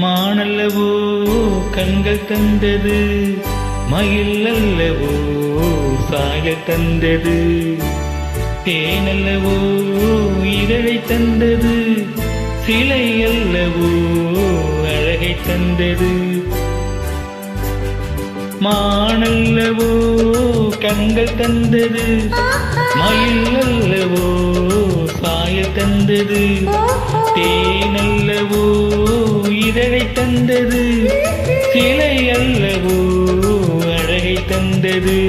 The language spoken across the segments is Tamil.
மானல்லவோ கண்கள் தந்தது, மயில் அல்லவோ சாயல் தந்தது, தேனல்லவோ இதழை தந்தது, சிலை அல்லவோ அழகை தந்தது. மானல்லவோ கண்கள் தந்தது, மயில் அல்லவோ சாயல் தந்தது, தேனல்லவோ இதழை தந்தது, சிலை அல்லவோ அழகை தந்தது.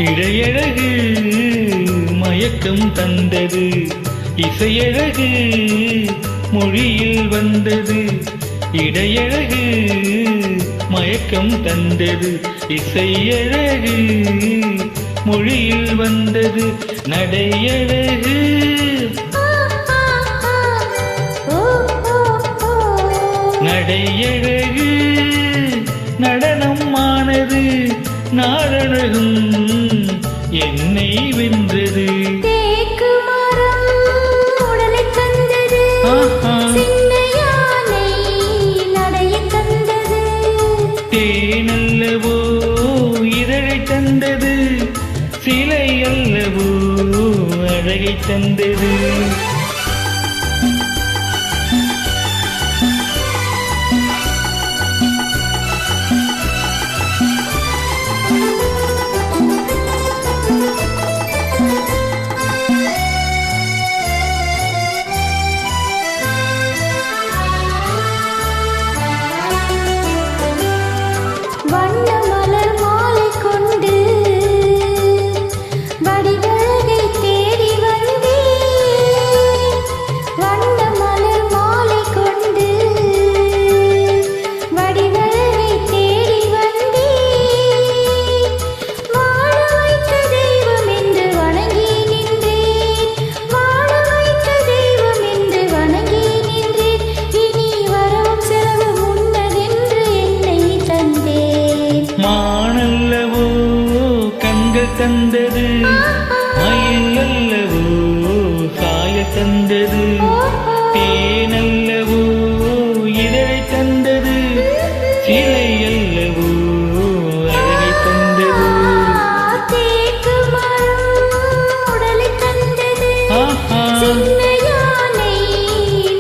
இடையழகு மயக்கம் தந்தது, இசையழகு மொழியில் வந்தது. இடையழகு மயக்கம் தந்தது, இசையழகு மொழியில் வந்தது. நடையழகு நடையழகு நடனம் ஆனது, நாடழகும் என்னை வென்றது. தேக்கு மரம் உடலை தந்தது, சின்னையானை நடைய தந்தது, தேனல்லவோ இதழை தந்தது, சிலை அல்லவோ அழகை தந்தது. மானல்லவோ கண்கள் தந்தது, மயில் அல்லவோ சாய தந்தது, தேனல்லவோ இதழை தந்தது, சிலை அல்லவோ அழகை தந்தது. தேக்கு மரம் உடலை தந்தது, சின்னையானை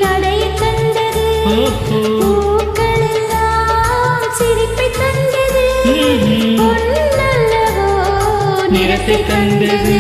நடைய தந்தது, பூக்களெல்லாம் சிரிப்பை தந்தது, நிறத்தை தந்தது.